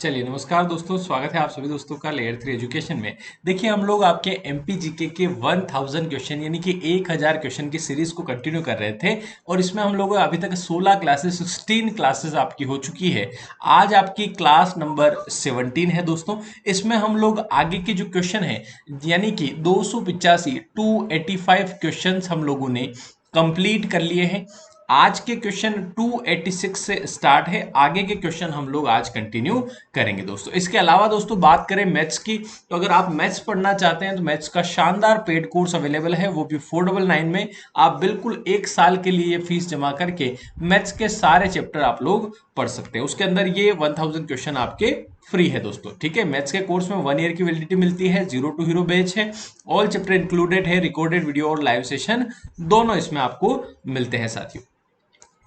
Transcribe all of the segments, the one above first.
चलिए नमस्कार दोस्तों, स्वागत है आप सभी दोस्तों का लेयर 3 एजुकेशन में। देखिए हम लोग आपके एमपीजीके के 1000 क्वेश्चन यानी कि 1000 क्वेश्चन की सीरीज को कंटिन्यू कर रहे थे और इसमें हम लोग अभी तक 16 क्लासेस 16 क्लासेस आपकी हो चुकी है। आज आपकी क्लास नंबर 17 है दोस्तों। इसमें हम लोग आगे के जो क्वेश्चन है यानी कि 285 क्वेश्चन हम लोगों ने कंप्लीट कर लिए हैं। आज के क्वेश्चन 286 से स्टार्ट है, आगे के क्वेश्चन हम लोग आज कंटिन्यू करेंगे दोस्तों। इसके अलावा दोस्तों बात करें मैथ्स की, तो अगर आप मैथ्स पढ़ना चाहते हैं तो मैथ्स का शानदार पेड कोर्स अवेलेबल है, वो भी 499 में। आप बिल्कुल 1 साल के लिए फीस जमा करके मैथ्स के सारे चैप्टर आप लोग पढ़ सकते हैं। उसके अंदर ये 1000 क्वेश्चन आपके फ्री है दोस्तों। ठीक है, मैथ्स के कोर्स में 1 ईयर की वैलिडिटी मिलती है, 0 to हीरो बैच है, ऑल चैप्टर इंक्लूडेड है, रिकॉर्डेड वीडियो और लाइव सेशन दोनों इसमें आपको मिलते हैं साथियों।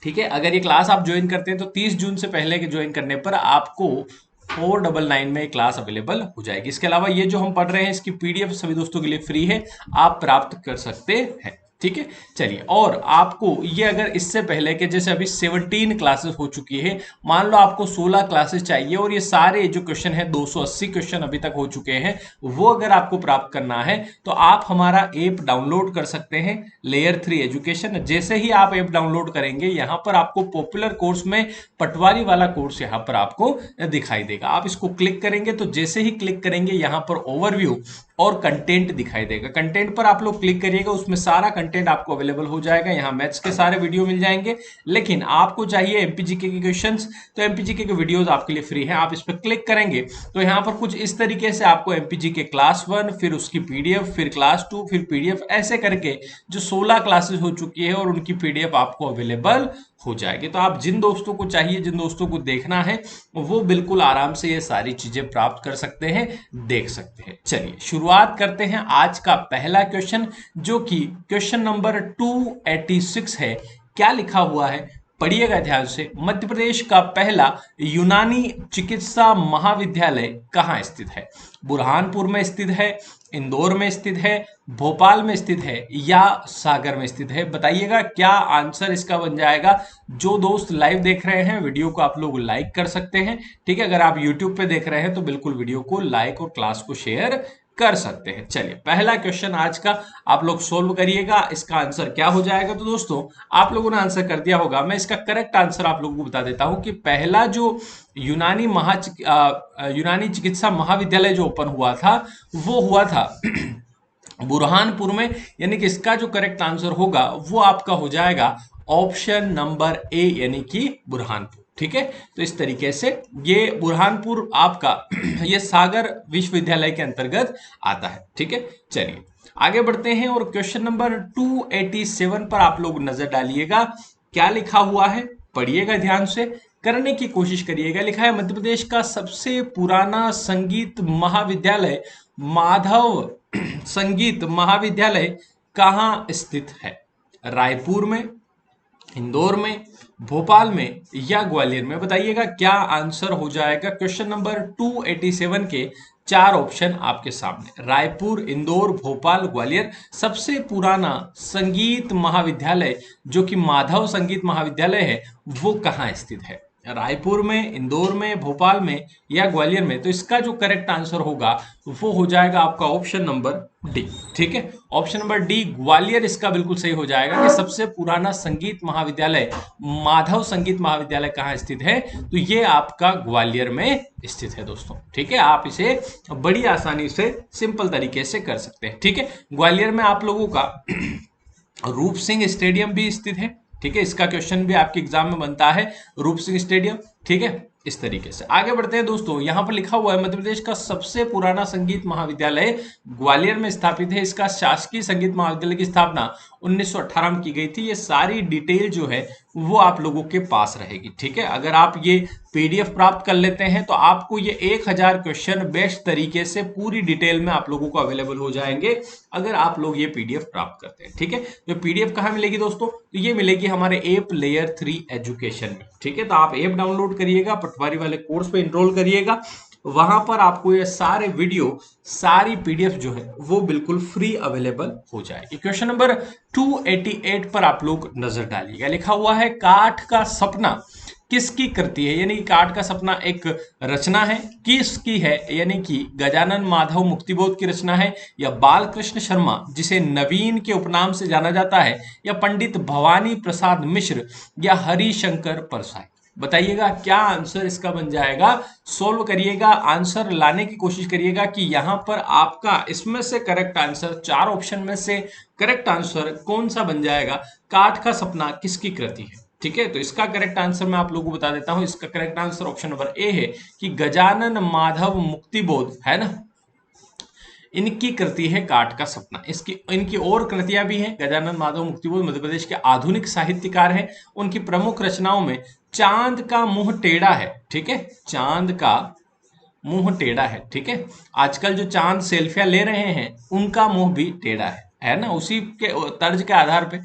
ठीक है, अगर ये क्लास आप ज्वाइन करते हैं तो 30 जून से पहले के ज्वाइन करने पर आपको 499 में क्लास अवेलेबल हो जाएगी। इसके अलावा ये जो हम पढ़ रहे हैं इसकी पीडीएफ सभी दोस्तों के लिए फ्री है, आप प्राप्त कर सकते हैं। ठीक है, चलिए। और आपको ये अगर इससे पहले के जैसे अभी 17 क्लासेस हो चुकी है, मान लो आपको 16 क्लासेस चाहिए और ये सारे जो क्वेश्चन है 280 क्वेश्चन अभी तक हो चुके हैं, वो अगर आपको प्राप्त करना है तो आप हमारा ऐप डाउनलोड कर सकते हैं, लेयर 3 एजुकेशन। जैसे ही आप ऐप डाउनलोड करेंगे यहाँ पर आपको पॉपुलर कोर्स में पटवारी वाला कोर्स यहाँ पर आपको दिखाई देगा। आप इसको क्लिक करेंगे तो जैसे ही क्लिक करेंगे यहाँ पर ओवरव्यू और कंटेंट दिखाई देगा। कंटेंट पर आप लोग क्लिक करिएगा, उसमें सारा कंटेंट आपको अवेलेबल हो जाएगा। यहाँ मैथ्स के सारे वीडियो मिल जाएंगे, लेकिन आपको चाहिए एमपीजीके के क्वेश्चंस तो एमपीजीके के वीडियोस आपके लिए फ्री हैं। आप इस पर क्लिक करेंगे तो यहाँ पर कुछ इस तरीके से आपको एमपीजीके क्लास 1, फिर उसकी पीडीएफ, फिर क्लास 2, फिर पीडीएफ, ऐसे करके जो 16 क्लासेस हो चुकी है और उनकी पीडीएफ आपको अवेलेबल हो जाएगी। तो आप जिन दोस्तों को चाहिए, जिन दोस्तों को देखना है, वो बिल्कुल आराम से ये सारी चीजें प्राप्त कर सकते हैं, देख सकते हैं। चलिए शुरुआत करते हैं आज का पहला क्वेश्चन, जो कि क्वेश्चन नंबर 286 है। क्या लिखा हुआ है पढ़िएगा ध्यान से। मध्य प्रदेश का पहला यूनानी चिकित्सा महाविद्यालय कहाँ स्थित है? बुरहानपुर में स्थित है, इंदौर में स्थित है, भोपाल में स्थित है या सागर में स्थित है? बताइएगा क्या आंसर इसका बन जाएगा। जो दोस्त लाइव देख रहे हैं वीडियो को आप लोग लाइक कर सकते हैं। ठीक है, अगर आप यूट्यूब पे देख रहे हैं तो बिल्कुल वीडियो को लाइक और क्लास को शेयर कर सकते हैं। चलिए पहला क्वेश्चन आज का आप लोग सोल्व करिएगा। इसका आंसर क्या हो जाएगा? तो दोस्तों आप लोगों ने आंसर कर दिया होगा, मैं इसका करेक्ट आंसर आप लोगों को बता देता हूं कि पहला जो यूनानी चिकित्सा महाविद्यालय जो ओपन हुआ था वो हुआ था बुरहानपुर में। यानी कि इसका जो करेक्ट आंसर होगा वो आपका हो जाएगा ऑप्शन नंबर ए, यानी कि बुरहानपुर। ठीक है, तो इस तरीके से ये बुरहानपुर आपका ये सागर विश्वविद्यालय के अंतर्गत आता है। ठीक है, चलिए आगे बढ़ते हैं और क्वेश्चन नंबर 287 पर आप लोग नजर डालिएगा। क्या लिखा हुआ है पढ़िएगा ध्यान से, करने की कोशिश करिएगा। लिखा है मध्य प्रदेश का सबसे पुराना संगीत महाविद्यालय माधव संगीत महाविद्यालय कहाँ स्थित है? रायपुर में, इंदौर में, भोपाल में या ग्वालियर में? बताइएगा क्या आंसर हो जाएगा। क्वेश्चन नंबर 287 के 4 ऑप्शन आपके सामने, रायपुर, इंदौर, भोपाल, ग्वालियर। सबसे पुराना संगीत महाविद्यालय जो कि माधव संगीत महाविद्यालय है वो कहाँ स्थित है? रायपुर में, इंदौर में, भोपाल में या ग्वालियर में? तो इसका जो करेक्ट आंसर होगा वो हो जाएगा आपका ऑप्शन नंबर डी। ठीक है, ऑप्शन नंबर डी ग्वालियर इसका बिल्कुल सही हो जाएगा कि सबसे पुराना संगीत महाविद्यालय माधव संगीत महाविद्यालय कहाँ स्थित है? तो ये आपका ग्वालियर में स्थित है दोस्तों। ठीक है, आप इसे बड़ी आसानी से सिंपल तरीके से कर सकते हैं। ठीक है, ग्वालियर में आप लोगों का रूप सिंह स्टेडियम भी स्थित है। ठीक है, इसका क्वेश्चन भी आपके एग्जाम में बनता है, रूप सिंह स्टेडियम। ठीक है, इस तरीके से आगे बढ़ते हैं दोस्तों। यहां पर लिखा हुआ है मध्य प्रदेश का सबसे पुराना संगीत महाविद्यालय ग्वालियर में स्थापित है। इसका शासकीय संगीत महाविद्यालय की स्थापना 1918 में की गई थी। ये सारी डिटेल जो है वो आप लोगों के पास रहेगी। ठीक है, अगर आप ये पीडीएफ प्राप्त कर लेते हैं तो आपको ये 1000 क्वेश्चन बेस्ट तरीके से पूरी डिटेल में आप लोगों को अवेलेबल हो जाएंगे अगर आप लोग ये पीडीएफ प्राप्त करते हैं। ठीक है, तो पीडीएफ कहाँ मिलेगी दोस्तों? तो ये मिलेगी हमारे ऐप लेयर 3 एजुकेशन में। ठीक है, तो आप ऐप डाउनलोड करिएगा, पटवारी वाले कोर्स पे एनरोल करिएगा, वहां पर आपको ये सारे वीडियो, सारी पीडीएफ जो है वो बिल्कुल फ्री अवेलेबल हो जाएगी। क्वेश्चन नंबर 288 पर आप लोग नजर डालिएगा। लिखा हुआ है काठ का सपना किसकी कृति है, यानी कि काठ का सपना एक रचना है, किसकी है, यानी कि गजानन माधव मुक्तिबोध की रचना है, या बालकृष्ण शर्मा जिसे नवीन के उपनाम से जाना जाता है, या पंडित भवानी प्रसाद मिश्र, या हरिशंकर परसाई। बताइएगा क्या आंसर इसका बन जाएगा। सोल्व करिएगा, आंसर लाने की कोशिश करिएगा कि यहां पर आपका इसमें से करेक्ट आंसर, चार ऑप्शन में से करेक्ट आंसर कौन सा बन जाएगा। काठ का सपना किसकी कृति है, ठीक है। तो इसका करेक्ट आंसर मैं आप लोगों को बता देता हूं। इसका correct answer option number A है कि गजानन माधव मुक्तिबोध, है ना, इनकी कृति है काठ का सपना। इसकी इनकी और कृतियां भी हैं। गजानन माधव मुक्तिबोध मध्य प्रदेश के आधुनिक साहित्यकार हैं। उनकी प्रमुख रचनाओं में चांद का मुंह टेढ़ा है, ठीक है, चांद का मुंह टेढ़ा है, ठीक है। आजकल जो चांद सेल्फियां ले रहे हैं उनका मुंह भी टेढ़ा है ना। उसी के तर्ज के आधार पे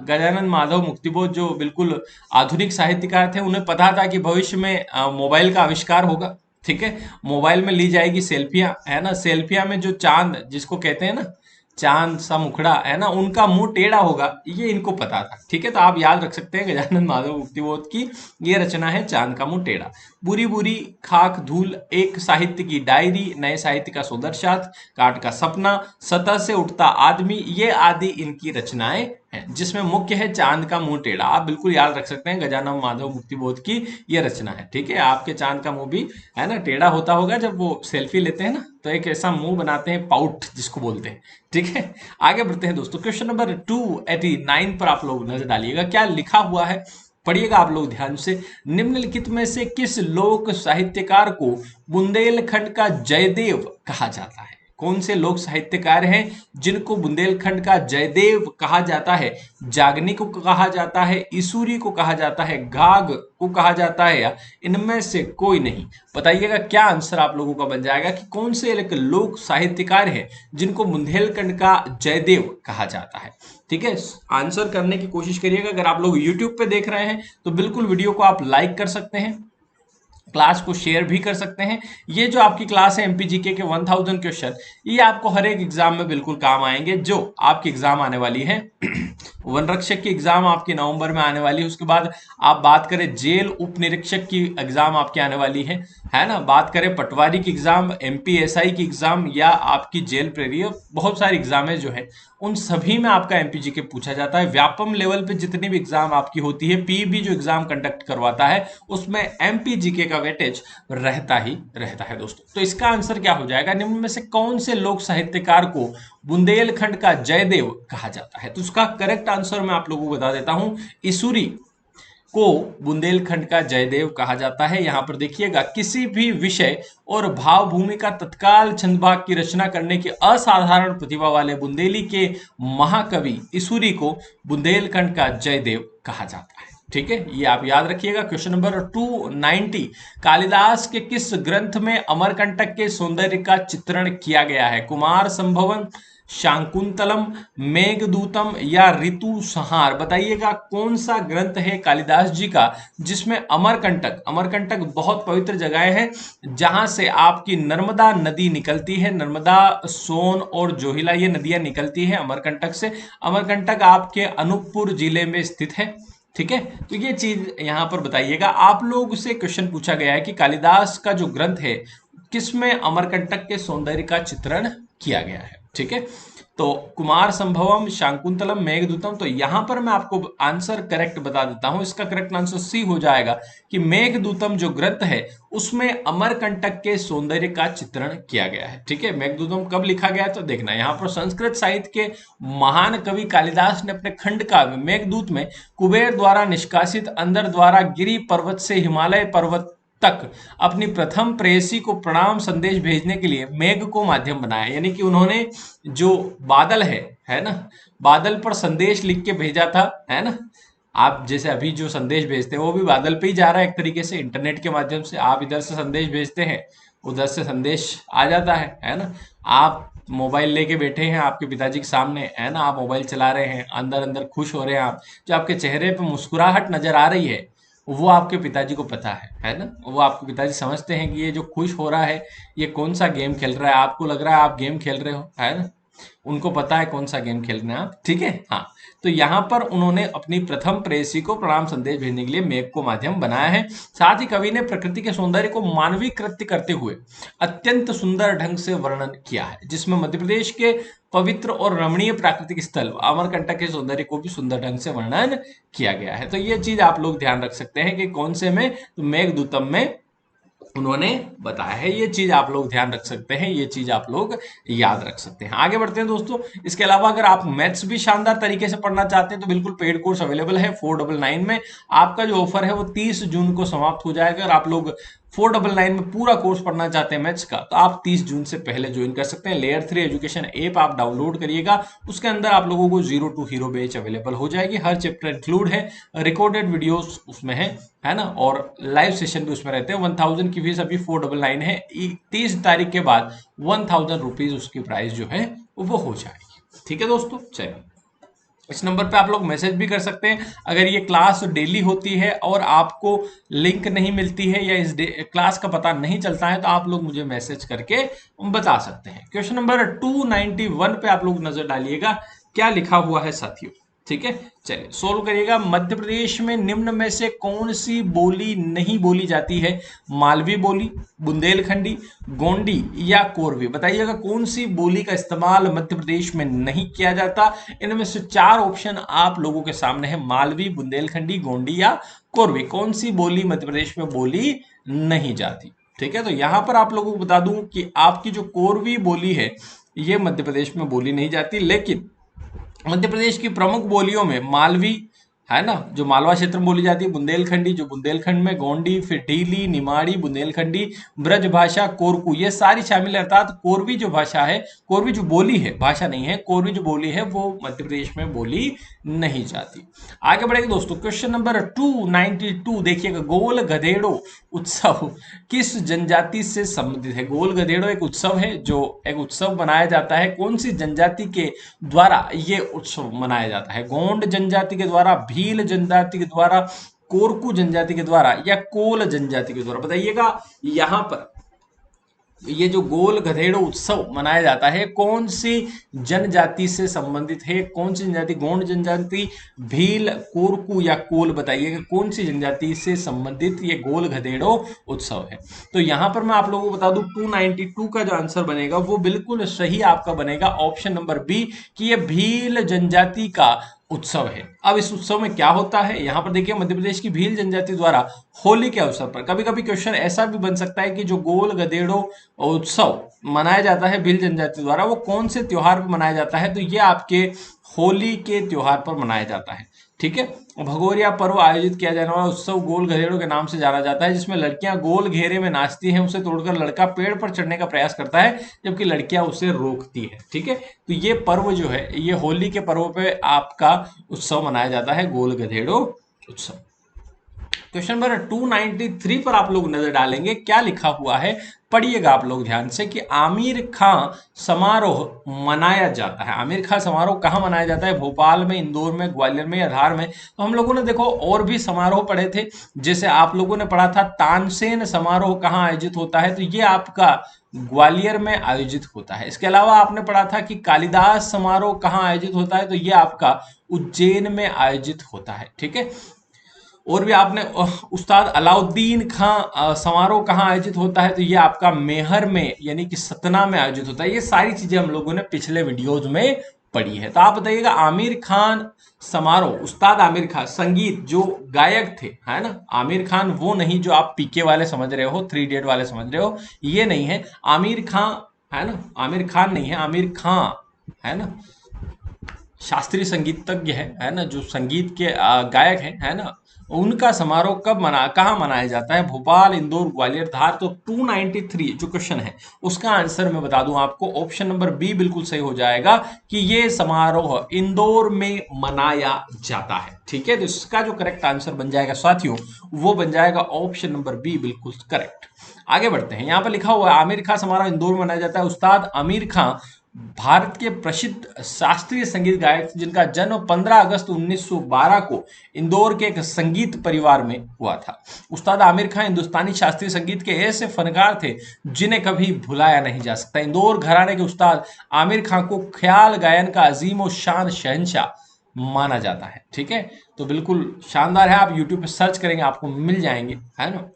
गजानन माधव मुक्तिबोध जो बिल्कुल आधुनिक साहित्यकार थे, उन्हें पता था कि भविष्य में मोबाइल का आविष्कार होगा, ठीक है। मोबाइल में ली जाएगी सेल्फियां, है ना, सेल्फिया में जो चांद जिसको कहते हैं ना, चांद सा मुखड़ा, है ना, उनका मुंह टेढ़ा होगा, ये इनको पता था, ठीक है। तो आप याद रख सकते हैं गजानन माधव मुक्तिबोध की ये रचना है चांद का मुंह टेढ़ा। बुरी बुरी खाक धूल, एक साहित्य की डायरी, नए साहित्य का सुदर्शात, काठ का सपना, सतह से उठता आदमी, ये आदि इनकी रचनाएं हैं, जिसमें मुख्य है चांद का मुंह टेढ़ा। आप बिल्कुल याद रख सकते हैं गजानन माधव मुक्तिबोध की ये रचना है, ठीक है। आपके चांद का मुंह भी, है ना, टेढ़ा होता होगा जब वो सेल्फी लेते हैं ना, तो एक ऐसा मुंह बनाते हैं, पाउट जिसको बोलते हैं, ठीक है। आगे बढ़ते हैं दोस्तों, क्वेश्चन नंबर 289 पर आप लोग नजर डालिएगा क्या लिखा हुआ है, पढ़िएगा आप लोग ध्यान से। निम्नलिखित में से किस लोक साहित्यकार को बुंदेलखंड का जयदेव कहा जाता है। कौन से लोक साहित्यकार हैं जिनको बुंदेलखंड का जयदेव कहा जाता है। जागनी को कहा जाता है, ईसूरी को कहा जाता है, गाग को कहा जाता है, या इनमें से कोई नहीं। बताइएगा क्या आंसर आप लोगों का बन जाएगा कि कौन से एक लोक साहित्यकार हैं जिनको बुंदेलखंड का जयदेव कहा जाता है, ठीक है। आंसर करने की कोशिश करिएगा। अगर आप लोग यूट्यूब पे देख रहे हैं तो बिल्कुल वीडियो को आप लाइक कर सकते हैं, क्लास को शेयर भी कर सकते हैं। ये जो आपकी क्लास है एमपीजीके के 1000 क्वेश्चन, ये आपको हर एक एग्जाम में बिल्कुल काम आएंगे। जो आपकी एग्जाम आने वाली है वन रक्षक की एग्जाम आपकी नवंबर में आने वाली है। उसके बाद आप बात करें जेल उप निरीक्षक की एग्जाम आपकी आने वाली है ना। बात करें पटवारी की एग्जाम, एमपीएसआई की एग्जाम, या आपकी जेल प्रेरी, बहुत सारी एग्जामें जो है उन सभी में आपका एमपीजीके पूछा जाता है। व्यापम लेवल पे जितनी भी एग्जाम आपकी होती है, पीईबी जो एग्जाम कंडक्ट करवाता है, उसमें एमपीजीके का वेटेज रहता ही रहता है दोस्तों। तो इसका आंसर क्या हो जाएगा, निम्न में से कौन से लोक साहित्यकार को बुंदेलखंड का जयदेव कहा जाता है। तो उसका करेक्ट आंसर मैं आप लोगों को बता देता हूं, ईसूरी को बुंदेलखंड का जयदेव कहा जाता है। यहां पर देखिएगा, किसी भी विषय और भाव भूमि का तत्काल छंदभाग की रचना करने की असाधारण प्रतिभा वाले बुंदेली के महाकवि ईसूरी को बुंदेलखंड का जयदेव कहा जाता है, ठीक है। ये आप याद रखिएगा। क्वेश्चन नंबर 290, कालिदास के किस ग्रंथ में अमरकंटक के सौंदर्य का चित्रण किया गया है। कुमार संभवम, शाकुंतलम, मेघदूतम, या ऋतु संहार। बताइएगा कौन सा ग्रंथ है कालिदास जी का जिसमें अमरकंटक, अमरकंटक बहुत पवित्र जगह है जहां से आपकी नर्मदा नदी निकलती है। नर्मदा, सोन और जोहिला ये नदियां निकलती है अमरकंटक से। अमरकंटक आपके अनूपपुर जिले में स्थित है, ठीक है। तो ये चीज यहां पर बताइएगा। आप लोग से क्वेश्चन पूछा गया है कि कालिदास का जो ग्रंथ है किसमें अमरकंटक के सौंदर्य का चित्रण किया गया है, ठीक है। तो कुमार संभवम, शाकुंतलम, मेघदूतम। तो यहां पर मैं आपको आंसर करेक्ट बता देता हूं। इसका करेक्ट आंसर सी हो जाएगा कि मेघदूतम जो ग्रंथ है उसमें अमरकंटक के सौंदर्य का चित्रण किया गया है, ठीक है। मेघदूतम कब लिखा गया है तो देखना, यहाँ पर संस्कृत साहित्य के महान कवि कालिदास ने अपने खंड काव्य मेघदूत में कुबेर द्वारा निष्कासित अंदर द्वारा गिरी पर्वत से हिमालय पर्वत तक अपनी प्रथम प्रेयसी को प्रणाम संदेश भेजने के लिए मेघ को माध्यम बनाया। यानी कि उन्होंने जो बादल है ना, बादल पर संदेश लिख के भेजा था, है ना। आप जैसे अभी जो संदेश भेजते हैं वो भी बादल पे ही जा रहा है एक तरीके से, इंटरनेट के माध्यम से। आप इधर से संदेश भेजते हैं, उधर से संदेश आ जाता है ना। आप मोबाइल लेके बैठे हैं आपके पिताजी के सामने, है ना, आप मोबाइल चला रहे हैं, अंदर अंदर खुश हो रहे हैं आप, जो आपके चेहरे पे मुस्कुराहट नजर आ रही है वो आपके पिताजी को पता है ना। वो आपके पिताजी समझते हैं कि ये जो खुश हो रहा है ये कौन सा गेम खेल रहा है। आपको लग रहा है आप गेम खेल रहे हो, है ना। उनको पता है कौन सा गेम खेलना है आप, ठीक है। हाँ, तो यहाँ पर उन्होंने अपनी प्रथम प्रेयसी को प्रणाम संदेश भेजने के लिए मेघ को माध्यम बनाया है। साथ ही कवि ने प्रकृति के सौंदर्य को मानवीय कृत्य करते हुए अत्यंत सुंदर ढंग से वर्णन किया है, जिसमें मध्य प्रदेश के पवित्र और रमणीय प्राकृतिक स्थल अमरकंटक के सौंदर्य को भी सुंदर ढंग से वर्णन किया गया है। तो ये चीज आप लोग ध्यान रख सकते हैं कि कौन से में, तो मेघदूतम में उन्होंने बताया है। ये चीज आप लोग ध्यान रख सकते हैं, ये चीज आप लोग याद रख सकते हैं। आगे बढ़ते हैं दोस्तों। इसके अलावा अगर आप मैथ्स भी शानदार तरीके से पढ़ना चाहते हैं तो बिल्कुल पेड कोर्स अवेलेबल है 499 में। आपका जो ऑफर है वो 30 जून को समाप्त हो जाएगा। अगर आप लोग 499 में पूरा कोर्स पढ़ना चाहते हैं मैथ्स का, तो आप 30 जून से पहले ज्वाइन कर सकते हैं। लेयर 3 एजुकेशन ऐप आप डाउनलोड करिएगा, उसके अंदर आप लोगों को 0 to हीरो बैच अवेलेबल हो जाएगी। हर चैप्टर इंक्लूड है, रिकॉर्डेड वीडियोस उसमें है ना, और लाइव सेशन भी उसमें रहते हैं। 1000 की फीस अभी 499 है। 30 तारीख के बाद 1000 रुपीज उसकी प्राइस जो है वो हो जाएगी। ठीक है दोस्तों, चलिए इस नंबर पे आप लोग मैसेज भी कर सकते हैं। अगर ये क्लास डेली होती है और आपको लिंक नहीं मिलती है या इस क्लास का पता नहीं चलता है, तो आप लोग मुझे मैसेज करके बता सकते हैं। क्वेश्चन नंबर 291 पे आप लोग नजर डालिएगा, क्या लिखा हुआ है साथियों। ठीक है, चलिए सोल्व करिएगा। मध्य प्रदेश में निम्न में से कौन सी बोली नहीं बोली जाती है? मालवी बोली, बुंदेलखंडी, गोंडी या कोरवी। बताइएगा कौन सी बोली का इस्तेमाल मध्य प्रदेश में नहीं किया जाता। इनमें से 4 ऑप्शन आप लोगों के सामने है, मालवी, बुंदेलखंडी, गोंडी या कोरवी। कौन सी बोली मध्य प्रदेश में बोली नहीं जाती? ठीक है, तो यहां पर आप लोगों को बता दूं कि आपकी जो कोरवी बोली है ये मध्य प्रदेश में बोली नहीं जाती, लेकिन मध्य प्रदेश की प्रमुख बोलियों में मालवी है ना, जो मालवा क्षेत्र में बोली जाती है, बुंदेलखंडी जो बुंदेलखंड में, गोंडी, फिर ढीली, निमाड़ी, बुंदेलखंडी, ब्रज भाषा, कोरकू, ये सारी शामिल है। अर्थात कोरवी जो भाषा है, कोरवी जो बोली है, भाषा नहीं है, कोरवी जो बोली है वो मध्य प्रदेश में बोली नहीं जाती। आगे बढ़ेंगे दोस्तों। क्वेश्चन नंबर 292 देखिएगा, गोल गधेड़ो उत्सव किस जनजाति से संबंधित है? गोल गधेड़ो एक उत्सव है, जो एक उत्सव मनाया जाता है। कौन सी जनजाति के द्वारा ये उत्सव मनाया जाता है? गोंड जनजाति के द्वारा, भील जनजाति के द्वारा, कोरकू जनजाति के द्वारा या कोल जनजाति के द्वारा। बताइएगा यहां पर ये जो गोल गधेड़ो उत्सव मनाया जाता है कौन सी जनजाति से संबंधित है? कौन सी जनजाति? गोंड जनजाति, भील, कोरकू या कोल। बताइएगा कौन सी जनजाति से संबंधित ये गोल गधेड़ो उत्सव है। तो यहां पर मैं आप लोगों को बता दूं 292 का जो आंसर बनेगा वो बिल्कुल सही आपका बनेगा ऑप्शन नंबर बी, कि ये भील जनजाति का उत्सव है। अब इस उत्सव में क्या होता है, यहां पर देखिए मध्य प्रदेश की भील जनजाति द्वारा होली के अवसर पर, कभी कभी क्वेश्चन ऐसा भी बन सकता है कि जो गोल गधेड़ो उत्सव मनाया जाता है भील जनजाति द्वारा वो कौन से त्योहार पर मनाया जाता है? तो ये आपके होली के त्योहार पर मनाया जाता है। ठीक है, भगोरिया पर्व आयोजित किया जाने वाला उत्सव गोल गधेड़ों के नाम से जाना जाता है, जिसमें लड़कियां गोल घेरे में नाचती हैं, उसे तोड़कर लड़का पेड़ पर चढ़ने का प्रयास करता है जबकि लड़कियां उसे रोकती है। ठीक है, तो ये पर्व जो है ये होली के पर्व पे आपका उत्सव मनाया जाता है, गोल गधेड़ो उत्सव। क्वेश्चन नंबर 293 पर आप लोग नजर डालेंगे, क्या लिखा हुआ है पढ़िएगा आप लोग ध्यान से, कि आमिर खां समारोह मनाया जाता है। आमिर खां समारोह कहाँ मनाया जाता है? भोपाल में, इंदौर में, ग्वालियर में या धार में। तो हम लोगों ने देखो और भी समारोह पढ़े थे, जैसे आप लोगों ने पढ़ा था तानसेन समारोह कहाँ आयोजित होता है, तो ये आपका ग्वालियर में आयोजित होता है। इसके अलावा आपने पढ़ा था कि कालिदास समारोह कहाँ आयोजित होता है, तो ये आपका उज्जैन में आयोजित होता है। ठीक है, और भी आपने उस्ताद अलाउद्दीन खां समारोह कहाँ आयोजित होता है, तो ये आपका मेहर में यानी कि सतना में आयोजित होता है। ये सारी चीजें हम लोगों ने पिछले वीडियोज में पढ़ी है। तो आप बताइएगा आमिर खान समारोह, उस्ताद आमिर खान संगीत जो गायक थे है ना, आमिर खान वो नहीं जो आप पीके वाले समझ रहे हो, 3 इडियट वाले समझ रहे हो, ये नहीं है। आमिर खान है ना, आमिर खान नहीं है, आमिर खान है ना, शास्त्रीय संगीतज्ञ है ना, जो संगीत के गायक है ना, उनका समारोह कब कहाँ मनाया जाता है? भोपाल, इंदौर, ग्वालियर, धार। तो 293 जो क्वेश्चन है उसका आंसर मैं बता दूं आपको, ऑप्शन नंबर बी बिल्कुल सही हो जाएगा कि ये समारोह इंदौर में मनाया जाता है। ठीक है, तो इसका जो करेक्ट आंसर बन जाएगा साथियों वो बन जाएगा ऑप्शन नंबर बी, बिल्कुल करेक्ट। आगे बढ़ते हैं, यहाँ पर लिखा हुआ है आमिर खां समारोह इंदौर में मनाया जाता है। उस्ताद आमिर खां भारत के प्रसिद्ध शास्त्रीय संगीत गायक जिनका जन्म 15 अगस्त 1912 को इंदौर के एक संगीत परिवार में हुआ था। उस्ताद आमिर खान हिंदुस्तानी शास्त्रीय संगीत के ऐसे फनकार थे जिन्हें कभी भुलाया नहीं जा सकता। इंदौर घराने के उस्ताद आमिर खान को ख्याल गायन का अजीम और शान शहंशाह माना जाता है। ठीक है, तो बिल्कुल शानदार है। आप यूट्यूब पे सर्च करेंगे आपको मिल जाएंगे, है ना,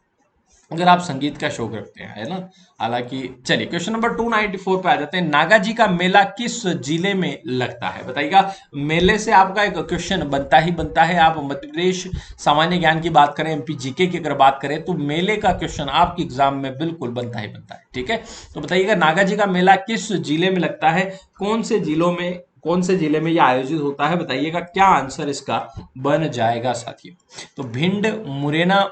अगर आप संगीत का शौक रखते हैं, है ना। हालांकि चलिए क्वेश्चन नंबर 294 पे आ जाते हैं। नागा जी का मेला किस जिले में लगता है, बताइएगा। मेले से आपका एक क्वेश्चन बनता ही बनता है। आप मध्य प्रदेश सामान्य ज्ञान की बात करें, एमपी जीके की अगर बात करें, तो मेले का क्वेश्चन आपके एग्जाम में बिल्कुल बनता ही बनता है। ठीक है, तो बताइएगा नागा जी का मेला किस जिले में लगता है, कौन से जिले में यह आयोजित होता है, बताइएगा क्या आंसर इसका बन जाएगा साथियों। तो भिंड, मुरैना,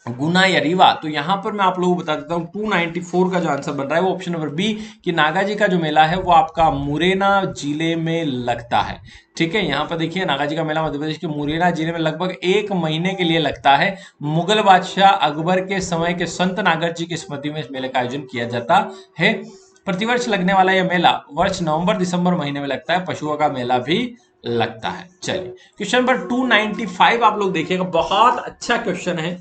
गुना या रीवा। तो यहां पर मैं आप लोगों को बता देता हूं 294 का जो आंसर बन रहा है वो ऑप्शन नंबर बी कि नागा जी का जो मेला है वो आपका मुरैना जिले में लगता है। ठीक है, यहाँ पर देखिए नागा जी का मेला मध्य प्रदेश के मुरैना जिले में लगभग 1 महीने के लिए लगता है। मुगल बादशाह अकबर के समय के संत नागर जी की स्मृति में इस मेले का आयोजन किया जाता है। प्रतिवर्ष लगने वाला यह मेला वर्ष नवंबर दिसंबर महीने में लगता है। पशुओं का मेला भी लगता है। चलिए क्वेश्चन नंबर 295 आप लोग देखिएगा, बहुत अच्छा क्वेश्चन है।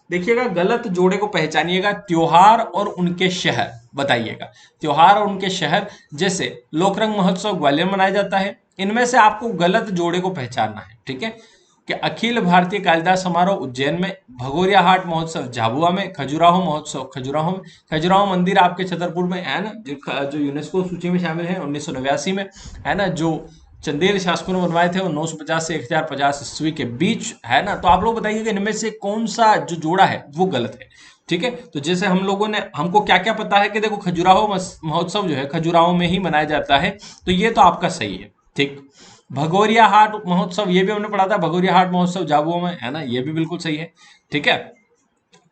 देखिएगा, गलत जोड़े को पहचानिएगा। त्योहार और उनके शहर बताइएगा। त्योहार और उनके शहर, जैसे लोकरंग महोत्सव ग्वालियर में मनाया जाता है, इनमें से आपको गलत जोड़े को पहचानना है। ठीक है, कि अखिल भारतीय कालिदास समारोह उज्जैन में, भगोरिया हाट महोत्सव झाबुआ में, खजुराहो महोत्सव खजुराहो में, खजुराहो मंदिर आपके छतरपुर में, है ना, जो यूनेस्को सूची में शामिल है 1989 में, है ना, जो चंदेल शासकों ने बनवाए थे वो 950 से 1050 ईस्वी के बीच, है ना। तो आप लोग बताइए कि इनमें से कौन सा जो जोड़ा है वो गलत है। ठीक है, तो जैसे हम लोगों ने, हमको क्या क्या पता है कि देखो खजुराहो महोत्सव जो है खजुराहो में ही मनाया जाता है, तो ये तो आपका सही है। ठीक, भगोरिया हाट महोत्सव ये भी हमने पढ़ा था, भगोरिया हाट महोत्सव झाबुआ में, है ना, ये भी बिल्कुल सही है। ठीक है,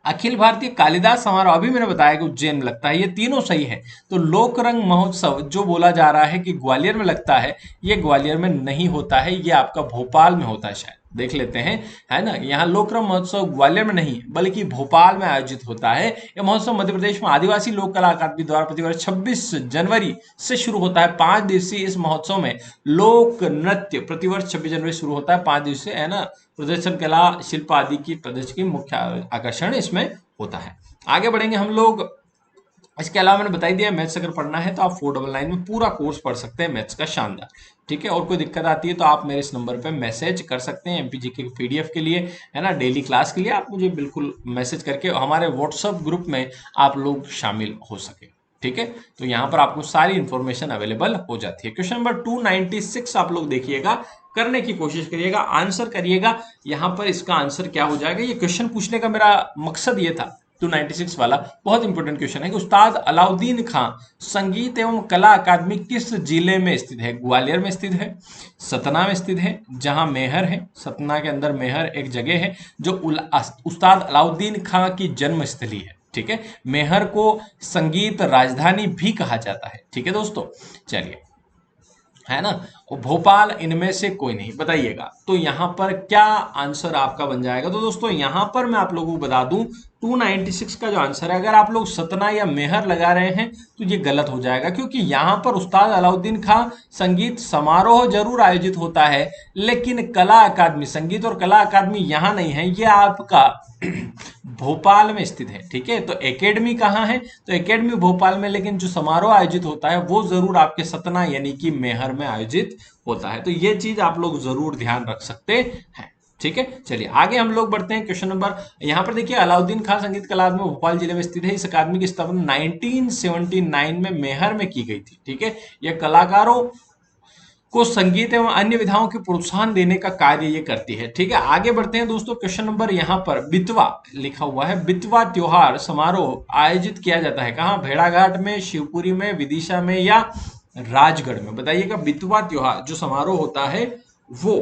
अखिल भारतीय कालिदास समारोह अभी मैंने बताया कि उज्जैन में लगता है, ये तीनों सही है। तो लोक रंग महोत्सव जो बोला जा रहा है कि ग्वालियर में लगता है, ये ग्वालियर में नहीं होता है, ये आपका भोपाल में होता है, शायद देख लेते हैं, है ना। यहाँ लोक रंग महोत्सव ग्वालियर में नहीं बल्कि भोपाल में आयोजित होता है। यह महोत्सव मध्य प्रदेश में आदिवासी लोक कला अकादमी द्वारा प्रतिवर्ष 26 जनवरी से शुरू होता है। 5 दिवसीय इस महोत्सव में लोक नृत्य प्रतिवर्ष 26 जनवरी शुरू होता है, 5 दिवसीय, है ना। प्रदर्शन कला शिल्प आदि की प्रदर्शन की मुख्य आकर्षण इसमें होता है। आगे बढ़ेंगे हम लोग। इसके अलावा मैंने बता दिया मैथ्स अगर पढ़ना है तो आप 499 में पूरा कोर्स पढ़ सकते हैं मैथ्स का, शानदार। ठीक है, और कोई दिक्कत आती है तो आप मेरे इस नंबर पे मैसेज कर सकते हैं एमपीजी के पीडीएफ के लिए, है ना, डेली क्लास के लिए आप मुझे बिल्कुल मैसेज करके हमारे व्हाट्सएप ग्रुप में आप लोग शामिल हो सके। ठीक है, तो यहाँ पर आपको सारी इंफॉर्मेशन अवेलेबल हो जाती है। क्वेश्चन नंबर 296 आप लोग देखिएगा, करने की कोशिश करिएगा, आंसर करिएगा। यहाँ पर इसका आंसर क्या हो जाएगा, ये क्वेश्चन पूछने का मेरा मकसद ये था 296 वाला, बहुत इंपॉर्टेंट क्वेश्चन है कि उस्ताद अलाउद्दीन खां संगीत एवं कला अकादमी किस जिले में स्थित है। ग्वालियर में स्थित है, सतना में स्थित है, जहां मेहर है, सतना के अंदर मेहर एक जगह है जो उस्ताद अलाउद्दीन खां की जन्म स्थली है। ठीक है, मेहर को संगीत राजधानी भी कहा जाता है। ठीक है दोस्तों, चलिए, है ना, और भोपाल, इनमें से कोई नहीं, बताइएगा। तो यहां पर क्या आंसर आपका बन जाएगा। तो दोस्तों यहां पर मैं आप लोगों को बता दूं 296 का जो आंसर है, अगर आप लोग सतना या मेहर लगा रहे हैं तो ये गलत हो जाएगा, क्योंकि यहां पर उस्ताद अलाउद्दीन खां संगीत समारोह जरूर आयोजित होता है, लेकिन कला अकादमी, संगीत और कला अकादमी यहां नहीं है, ये आपका भोपाल में स्थित है। ठीक है, तो एकेडमी कहाँ है, तो एकेडमी भोपाल में, लेकिन जो समारोह आयोजित होता है वो जरूर आपके सतना यानी कि मेहर में आयोजित होता है। तो ये चीज आप लोग जरूर ध्यान रख सकते हैं। ठीक है, चलिए आगे हम लोग बढ़ते हैं। क्वेश्चन नंबर, यहाँ पर देखिए, अलाउद्दीन खान संगीत कला अकादमी भोपाल जिले में स्थित है। इस अकादमी की स्थापना 1979 में मेहर में की गई थी। ठीक है, यह कलाकारों को संगीत एवं अन्य विधाओं के प्रोत्साहन देने का कार्य ये करती है। ठीक है, आगे बढ़ते हैं दोस्तों। क्वेश्चन नंबर यहाँ पर बितवा लिखा हुआ है, बितवा त्योहार समारोह आयोजित किया जाता है कहाँ, भेड़ाघाट में, शिवपुरी में, विदिशा में या राजगढ़ में, बताइएगा। बितवा त्योहार जो समारोह होता है वो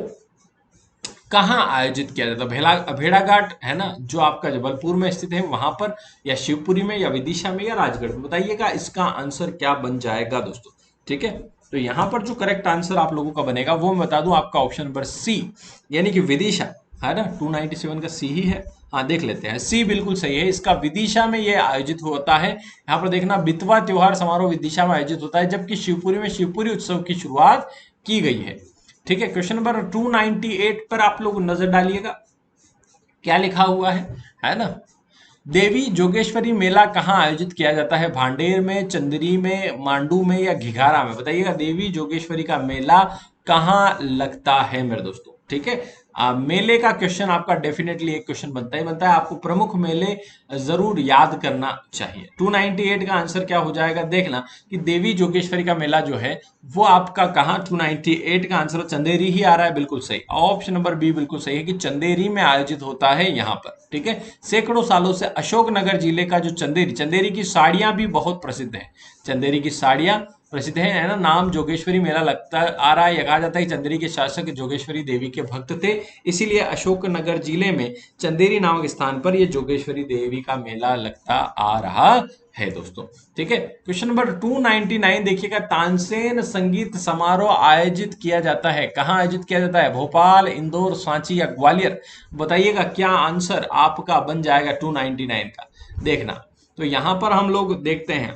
कहाँ आयोजित किया जाता है, भेड़ाघाट, है ना, जो आपका जबलपुर में स्थित है वहां पर, या शिवपुरी में, या विदिशा में, या राजगढ़ में, बताइएगा इसका आंसर क्या बन जाएगा दोस्तों। ठीक है, तो यहां पर जो करेक्ट आंसर आप लोगों का बनेगा वो मैं बता दूं, आपका ऑप्शन नंबर सी यानी कि विदिशा, है ना, 297 का सी ही है हाँ देख लेते हैं, सी बिल्कुल सही है, इसका विदिशा में ये आयोजित होता है। यहाँ पर देखना, बितवा त्योहार समारोह विदिशा में आयोजित होता है, जबकि शिवपुरी में शिवपुरी उत्सव की शुरुआत की गई है। ठीक है, क्वेश्चन नंबर 298 पर आप लोग नजर डालिएगा, क्या लिखा हुआ है ना। देवी जोगेश्वरी मेला कहाँ आयोजित किया जाता है? भांडेर में, चंदेरी में, मांडू में या घिघारा में? बताइएगा, देवी जोगेश्वरी का मेला कहाँ लगता है मेरे दोस्तों? ठीक है, मेले का क्वेश्चन आपका डेफिनेटली एक क्वेश्चन बनता ही बनता है, आपको प्रमुख मेले जरूर याद करना चाहिए। 298 का आंसर क्या हो जाएगा, देखना कि देवी जोगेश्वरी का मेला जो है वो आपका कहाँ, 298 का आंसर चंदेरी ही आ रहा है, बिल्कुल सही। ऑप्शन नंबर बी बिल्कुल सही है कि चंदेरी में आयोजित होता है यहाँ पर। ठीक है, सैकड़ों सालों से अशोकनगर जिले का जो चंदेरी, चंदेरी की साड़ियां भी बहुत प्रसिद्ध है, चंदेरी की साड़ियां प्रसिद्ध है ना। नाम जोगेश्वरी मेला लगता आ रहा है, कहा जाता है कि चंदेरी के शासक जोगेश्वरी देवी के भक्त थे, इसीलिए अशोकनगर जिले में चंदेरी नामक स्थान पर यह जोगेश्वरी देवी का मेला लगता आ रहा है दोस्तों। ठीक है, क्वेश्चन नंबर 299 देखिएगा, तानसेन संगीत समारोह आयोजित किया जाता है, कहाँ आयोजित किया जाता है? भोपाल, इंदौर, सांची या ग्वालियर? बताइएगा क्या आंसर आपका बन जाएगा 299 का। देखना, तो यहां पर हम लोग देखते हैं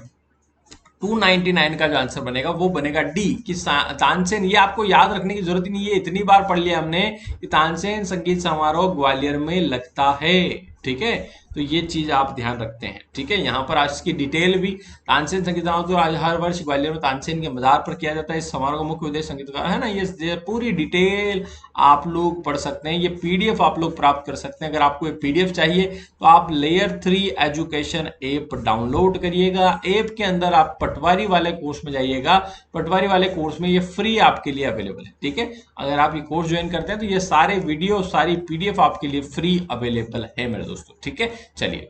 299 का जो आंसर बनेगा वो बनेगा डी कि तानसेन, ये आपको याद रखने की जरूरत ही नहीं है, इतनी बार पढ़ लिया हमने कि तानसेन संगीत समारोह ग्वालियर में लगता है। ठीक है, तो ये चीज आप ध्यान रखते हैं। ठीक है, यहाँ पर आज की डिटेल भी, तानसेन संगीत समारोह तो आज हर वर्ष ग्वालियर में तानसेन के मजार पर किया जाता है, इस समारोह का मुख्य उद्देश्य संगीतकार है ना, ये पूरी डिटेल आप लोग पढ़ सकते हैं, ये पीडीएफ आप लोग प्राप्त कर सकते हैं। अगर आपको एक पीडीएफ चाहिए तो आप लेयर 3 एजुकेशन ऐप डाउनलोड करिएगा, ऐप के अंदर आप पटवारी वाले कोर्स में जाइएगा, पटवारी वाले कोर्स में ये फ्री आपके लिए अवेलेबल है। ठीक है, अगर आप ये कोर्स ज्वाइन करते हैं तो ये सारे वीडियो, सारी पीडीएफ आपके लिए फ्री अवेलेबल है मेरे दोस्तों। ठीक है, चलिए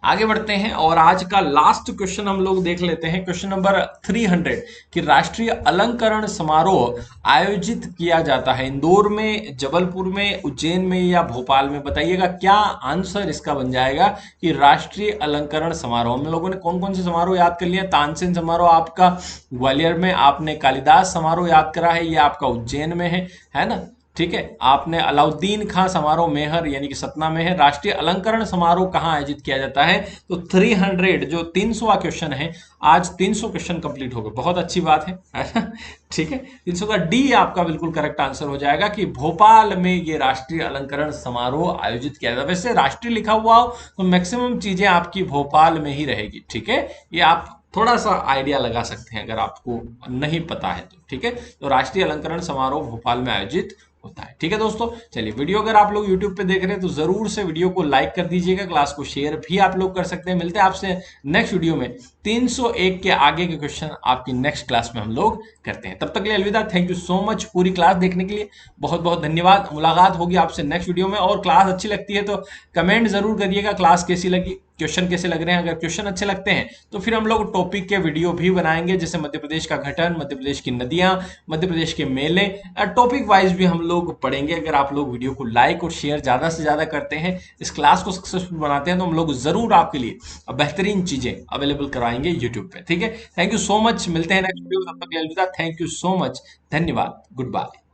आगे बढ़ते हैं और आज का लास्ट क्वेश्चन हम लोग देख लेते हैं, क्वेश्चन नंबर 300 कि राष्ट्रीय अलंकरण समारोह आयोजित किया जाता है इंदौर में, जबलपुर में, उज्जैन में या भोपाल में? बताइएगा क्या आंसर इसका बन जाएगा कि राष्ट्रीय अलंकरण समारोह में लोगों ने कौन कौन से समारोह याद कर लिया? तानसेन समारोह आपका ग्वालियर में, आपने कालिदास समारोह याद करा है, ये आपका उज्जैन में है ना। ठीक है, आपने अलाउद्दीन खां समारोह मेहर यानी कि सतना में है। राष्ट्रीय अलंकरण समारोह कहाँ आयोजित किया जाता है? तो 300 जो 300वां क्वेश्चन है, आज 300 क्वेश्चन कंप्लीट हो गए, बहुत अच्छी बात है। ठीक है, 300 का डी आपका बिल्कुल करेक्ट आंसर हो जाएगा कि भोपाल में ये राष्ट्रीय अलंकरण समारोह आयोजित किया जाता है। वैसे राष्ट्रीय लिखा हुआ हो तो मैक्सिमम चीजें आपकी भोपाल में ही रहेगी। ठीक है, ये आप थोड़ा सा आइडिया लगा सकते हैं अगर आपको नहीं पता है तो। ठीक है, तो राष्ट्रीय अलंकरण समारोह भोपाल में आयोजित होता है। ठीक है दोस्तों, चलिए वीडियो अगर आप लोग YouTube पे देख रहे हैं तो जरूर से वीडियो को लाइक कर दीजिएगा, क्लास को शेयर भी आप लोग कर सकते हैं। मिलते हैं आपसे नेक्स्ट वीडियो में, 301 के आगे के क्वेश्चन आपकी नेक्स्ट क्लास में हम लोग करते हैं। तब तक के लिए अलविदा, थैंक यू सो मच पूरी क्लास देखने के लिए, बहुत बहुत धन्यवाद। मुलाकात होगी आपसे नेक्स्ट वीडियो में, और क्लास अच्छी लगती है तो कमेंट जरूर करिएगा क्लास कैसी लगी, क्वेश्चन कैसे लग रहे हैं। अगर क्वेश्चन अच्छे लगते हैं तो फिर हम लोग टॉपिक के वीडियो भी बनाएंगे, जैसे मध्य प्रदेश का गठन, मध्य प्रदेश की नदियां, मध्य प्रदेश के मेले, टॉपिक वाइज भी हम लोग पढ़ेंगे। अगर आप लोग वीडियो को लाइक और शेयर ज्यादा से ज्यादा करते हैं, इस क्लास को सक्सेसफुल बनाते हैं, तो हम लोग जरूर आपके लिए बेहतरीन चीजें अवेलेबल करवाएंगे यूट्यूब पे। ठीक है, थैंक यू सो मच, मिलते हैं नेक्स्ट वीडियो, तब तक के लिए अलविदा, थैंक यू सो मच, धन्यवाद, गुड बाय।